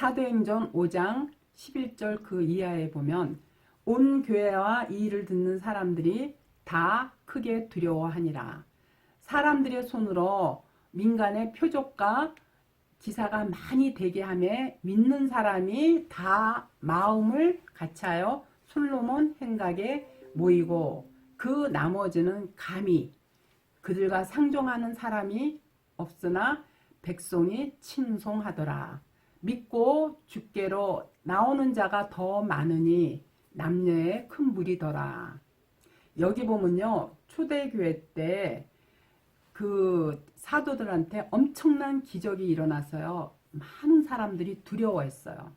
사도행전 5장 11절 그 이하에 보면 온 교회와 이 일을 듣는 사람들이 다 크게 두려워하니라. 사람들의 손으로 민간의 표적과 기사가 많이 되게 하며 믿는 사람이 다 마음을 같이하여 솔로몬 행각에 모이고 그 나머지는 감히 그들과 상종하는 사람이 없으나 백성이 칭송하더라. 믿고 주께로 나오는 자가 더 많으니 남녀의 큰 무리더라. 여기 보면요, 초대교회 때 그 사도들한테 엄청난 기적이 일어났어요. 많은 사람들이 두려워했어요.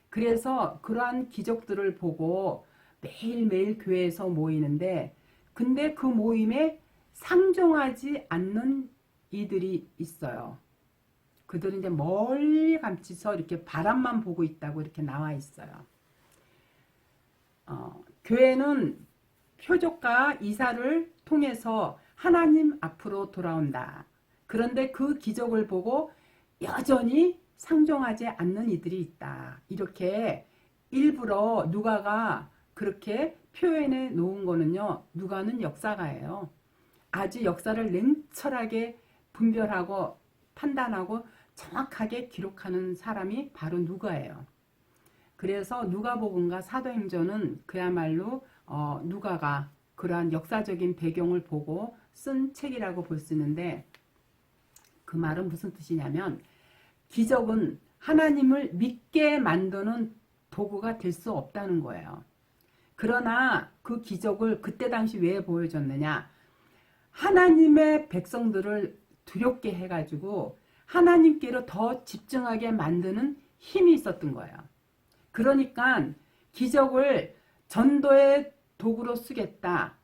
그래서 그러한 기적들을 보고 매일매일 교회에서 모이는데, 근데 그 모임에 상종하지 않는 이들이 있어요. 그들은 이제 멀리 감치서 이렇게 바람만 보고 있다고 이렇게 나와 있어요. 교회는 표적과 이사를 통해서 하나님 앞으로 돌아온다. 그런데 그 기적을 보고 여전히 상종하지 않는 이들이 있다. 이렇게 일부러 누가가 그렇게 표현해 놓은 거는요, 누가는 역사가예요. 아주 역사를 냉철하게 분별하고 판단하고 정확하게 기록하는 사람이 바로 누가예요. 그래서 누가복음과 사도행전은 그야말로 누가가 그러한 역사적인 배경을 보고 쓴 책이라고 볼 수 있는데, 그 말은 무슨 뜻이냐면 기적은 하나님을 믿게 만드는 도구가 될 수 없다는 거예요. 그러나 그 기적을 그때 당시 왜 보여줬느냐, 하나님의 백성들을 두렵게 해가지고 하나님께로 더 집중하게 만드는 힘이 있었던 거예요. 그러니까 기적을 전도의 도구로 쓰겠다,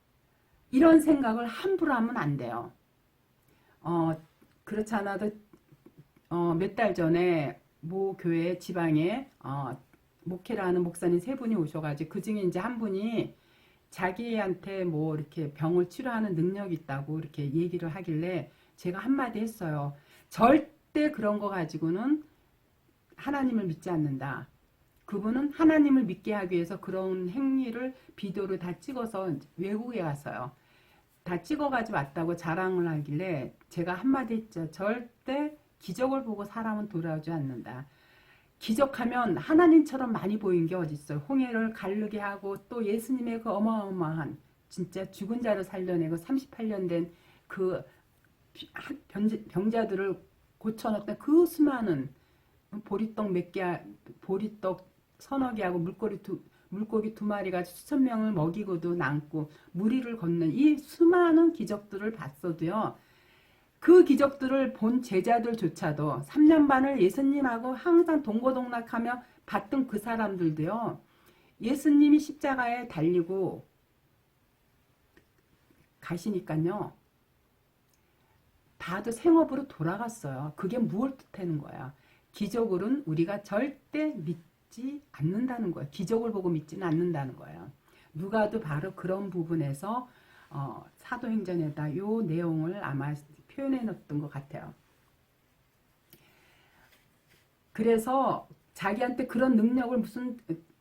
이런 생각을 함부로 하면 안 돼요. 그렇지 않아도 몇 달 전에 모 교회 지방에 목회를 하는 목사님 3분이 오셔가지고 그 중에 이제 한 분이 자기한테 뭐 이렇게 병을 치료하는 능력이 있다고 이렇게 얘기를 하길래 제가 한마디 했어요. 절대 그런 거 가지고는 하나님을 믿지 않는다. 그분은 하나님을 믿게 하기 위해서 그런 행위를 비디오를 다 찍어서 외국에 가서요, 다 찍어가지고 왔다고 자랑을 하길래 제가 한마디 했죠. 절대 기적을 보고 사람은 돌아오지 않는다. 기적하면 하나님처럼 많이 보인 게 어디 있어요. 홍해를 가르게 하고 또 예수님의 그 어마어마한 진짜 죽은 자를 살려내고 38년 된 그 병자들을 고쳐놨던 그 수많은 보리떡 몇 개, 보리떡 서너 개하고 물고기 2마리가 수천 명을 먹이고도 남고 무리를 걷는 이 수많은 기적들을 봤어도요, 그 기적들을 본 제자들조차도 3년 반을 예수님하고 항상 동고동락하며 봤던 그 사람들도요, 예수님이 십자가에 달리고 가시니까요, 다들 생업으로 돌아갔어요. 그게 무엇을 뜻하는 거야? 기적으로는 우리가 절대 믿지 않는다는 거예요. 기적을 보고 믿지는 않는다는 거예요. 누가도 바로 그런 부분에서 사도행전에다 요 내용을 아마 표현해 놓았던 것 같아요. 그래서 자기한테 그런 능력을 무슨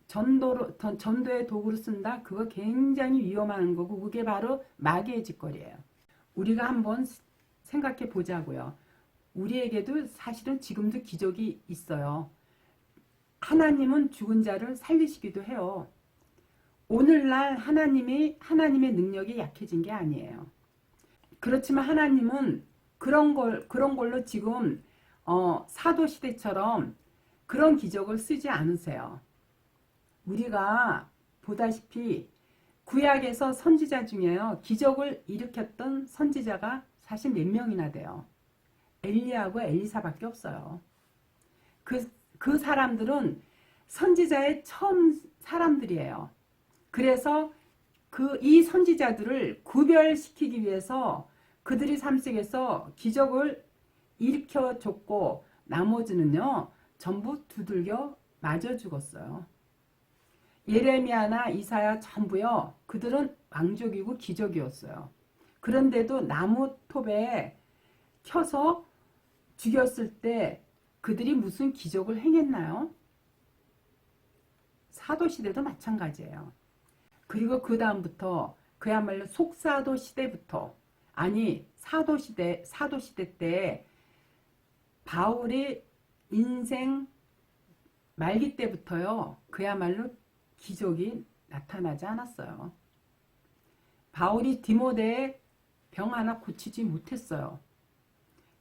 전도의 도구로 쓴다? 그거 굉장히 위험한 거고, 그게 바로 마귀의 짓거리예요. 우리가 한번 생각해 보자고요. 우리에게도 사실은 지금도 기적이 있어요. 하나님은 죽은 자를 살리시기도 해요. 오늘날 하나님의 능력이 약해진 게 아니에요. 그렇지만 하나님은 그런 걸로 지금 사도시대처럼 그런 기적을 쓰지 않으세요. 우리가 보다시피 구약에서 선지자 중에요, 기적을 일으켰던 선지자가 사실 몇 명이나 돼요. 엘리야하고 엘리사밖에 없어요. 그 사람들은 선지자의 처음 사람들이에요. 그래서 이 선지자들을 구별시키기 위해서 그들이 삶 속에서 기적을 일으켜줬고, 나머지는요 전부 두들겨 맞아 죽었어요. 예레미야나 이사야 전부요, 그들은 왕족이고 기적이었어요. 그런데도 나무 톱에 켜서 죽였을 때 그들이 무슨 기적을 행했나요? 사도시대도 마찬가지예요. 그리고 그 다음부터 그야말로 속사도 시대부터, 아니 사도시대 때 바울의 인생 말기 때부터요, 그야말로 기적이 나타나지 않았어요. 바울이 디모데의 병 하나 고치지 못했어요.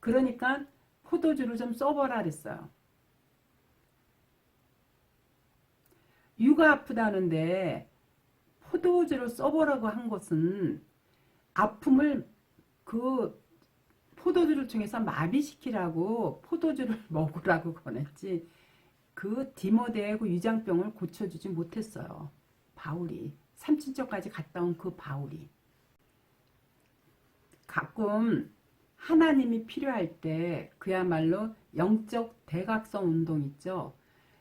그러니까 포도주를 좀 써보라 그랬어요. 유가 아프다는데 포도주를 써보라고 한 것은 아픔을 그 포도주를 통해서 마비시키라고 포도주를 먹으라고 권했지, 그 디모데의 그 위장병을 고쳐주지 못했어요. 바울이 삼친척까지 갔다 온 그 바울이. 가끔 하나님이 필요할 때 그야말로 영적 대각성 운동 있죠.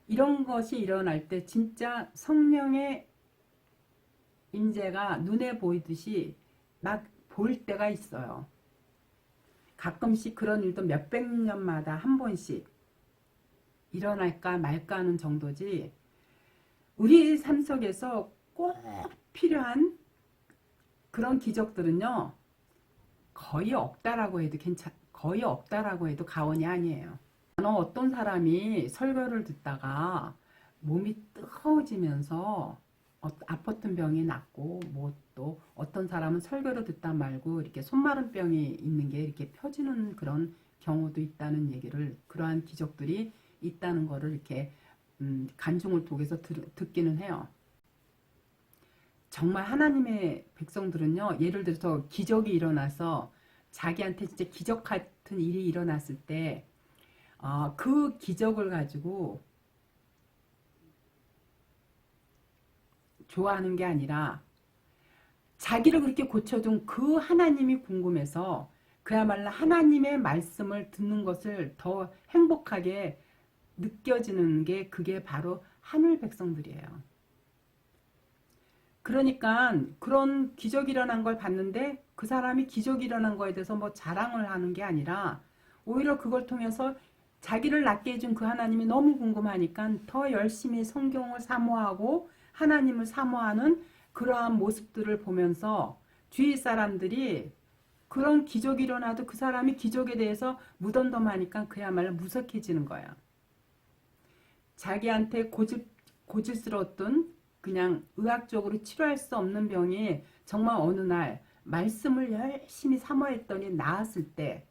이런 것이 일어날 때 진짜 성령의 임재가 눈에 보이듯이 막 보일 때가 있어요. 가끔씩 그런 일도 몇백 년마다 한 번씩 일어날까 말까 하는 정도지, 우리 삶 속에서 꼭 필요한 그런 기적들은요, 거의 없다라고 해도 거의 없다라고 해도 과언이 아니에요. 어떤 사람이 설교를 듣다가 몸이 뜨거워지면서 아팠던 병이 낫고, 뭐 또 어떤 사람은 설교를 듣다 말고 이렇게 손마른 병이 있는 게 이렇게 펴지는 그런 경우도 있다는 얘기를, 그러한 기적들이 있다는 거를 이렇게 간증을 통해서 듣기는 해요. 정말 하나님의 백성들은요, 예를 들어서 기적이 일어나서 자기한테 진짜 기적 같은 일이 일어났을 때 그 기적을 가지고 좋아하는 게 아니라 자기를 그렇게 고쳐준 그 하나님이 궁금해서 그야말로 하나님의 말씀을 듣는 것을 더 행복하게 느껴지는 게, 그게 바로 하늘 백성들이에요. 그러니까 그런 기적이 일어난 걸 봤는데 그 사람이 기적이 일어난 거에 대해서 뭐 자랑을 하는 게 아니라 오히려 그걸 통해서 자기를 낫게 해준 그 하나님이 너무 궁금하니까 더 열심히 성경을 사모하고 하나님을 사모하는 그러한 모습들을 보면서 주위 사람들이 그런 기적이 일어나도 그 사람이 기적에 대해서 무덤덤하니까 그야말로 무석해지는 거야. 자기한테 고질스러웠던, 그냥 의학적으로 치료할 수 없는 병이 정말 어느 날 말씀을 열심히 사모했더니 나았을 때,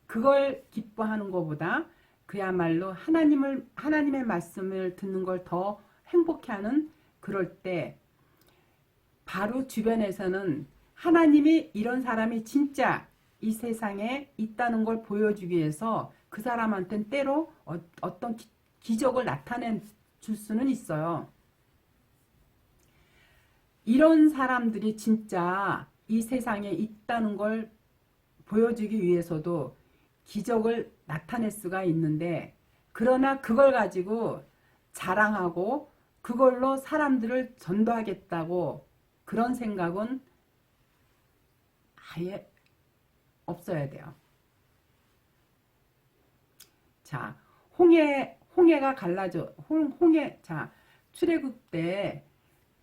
그걸 기뻐하는 것보다 그야말로 하나님의 말씀을 듣는 걸 더 행복해하는, 그럴 때 바로 주변에서는 하나님이 이런 사람이 진짜 이 세상에 있다는 걸 보여주기 위해서 그 사람한테는 때로 어떤 기적을 나타내 줄 수는 있어요. 이런 사람들이 진짜 이 세상에 있다는 걸 보여주기 위해서도 기적을 나타낼 수가 있는데, 그러나 그걸 가지고 자랑하고 그걸로 사람들을 전도하겠다고 그런 생각은 아예 없어야 돼요. 자, 홍해가 갈라져, 자, 출애굽 때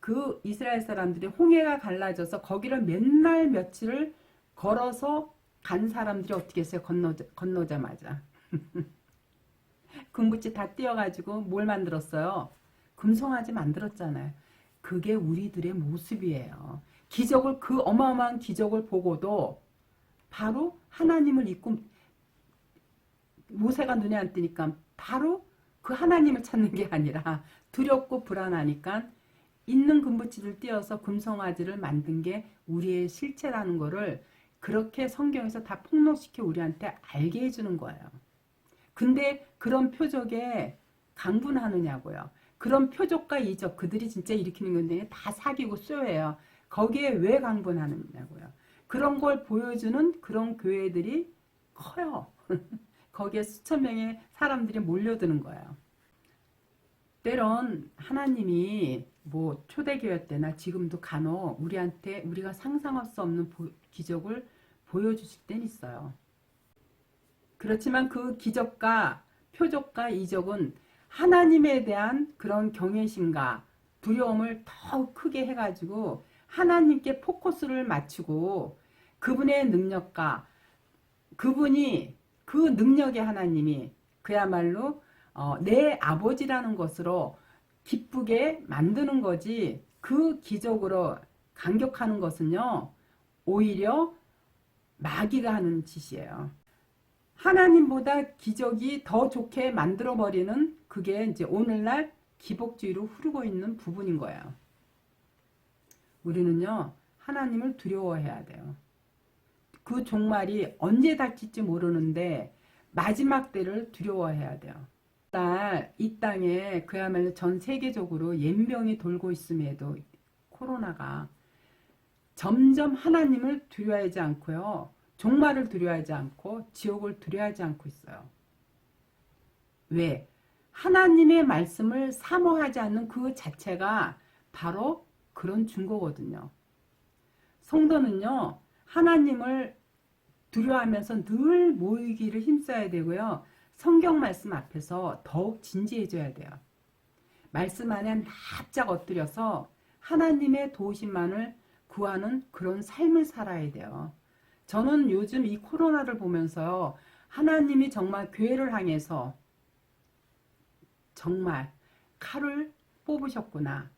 그 이스라엘 사람들이 홍해가 갈라져서 거기를 맨날 며칠을 걸어서 간 사람들이 어떻게 했어요? 건너자마자 금붙이 다 띄어가지고 뭘 만들었어요? 금송아지 만들었잖아요. 그게 우리들의 모습이에요. 기적을, 그 어마어마한 기적을 보고도 바로 하나님을 잊고, 모세가 눈에 안 띄니까 바로 그 하나님을 찾는 게 아니라 두렵고 불안하니까 있는 금붙이를 띄어서 금송아지를 만든 게 우리의 실체라는 거를 그렇게 성경에서 다 폭로시켜 우리한테 알게 해주는 거예요. 근데 그런 표적에 강분하느냐고요. 그런 표적과 이적, 그들이 진짜 일으키는 건데 다 사기고 쏘예요. 거기에 왜 강분하느냐고요. 그런 걸 보여주는 그런 교회들이 커요. 거기에 수천 명의 사람들이 몰려드는 거예요. 때론 하나님이 뭐 초대교회 때나 지금도 간혹 우리한테 우리가 상상할 수 없는 기적을 보여주실 땐 있어요. 그렇지만 그 기적과 표적과 이적은 하나님에 대한 그런 경외심과 두려움을 더 크게 해가지고 하나님께 포커스를 맞추고 그분의 능력과 그분이 그 능력의 하나님이 그야말로 내 아버지라는 것으로 기쁘게 만드는 거지, 그 기적으로 감격하는 것은요 오히려 마귀가 하는 짓이에요. 하나님보다 기적이 더 좋게 만들어버리는, 그게 이제 오늘날 기복주의로 흐르고 있는 부분인 거예요. 우리는요 하나님을 두려워해야 돼요. 그 종말이 언제 닥칠지 모르는데 마지막 때를 두려워해야 돼요. 이 땅에 그야말로 전 세계적으로 연병이 돌고 있음에도 코로나가 점점 하나님을 두려워하지 않고요, 종말을 두려워하지 않고 지옥을 두려워하지 않고 있어요. 왜? 하나님의 말씀을 사모하지 않는 그 자체가 바로 그런 증거거든요. 성도는요 하나님을 두려워하면서 늘 모이기를 힘써야 되고요, 성경 말씀 앞에서 더욱 진지해져야 돼요. 말씀 안에 납작 엎드려서 하나님의 도우심만을 구하는 그런 삶을 살아야 돼요. 저는 요즘 이 코로나를 보면서요, 하나님이 정말 교회를 향해서 정말 칼을 뽑으셨구나.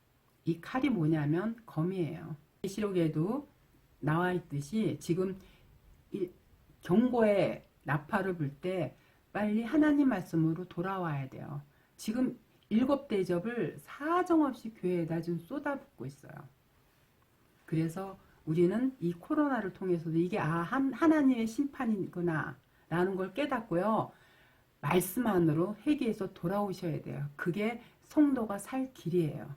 이 칼이 뭐냐면 검이에요. 계시록에도 나와 있듯이 지금 경고의 나팔을 불 때 빨리 하나님 말씀으로 돌아와야 돼요. 지금 7대접을 사정없이 교회에다 좀 쏟아붓고 있어요. 그래서 우리는 이 코로나를 통해서도 이게 하나님의 심판이구나 라는 걸 깨닫고요, 말씀 안으로 회개해서 돌아오셔야 돼요. 그게 성도가 살 길이에요.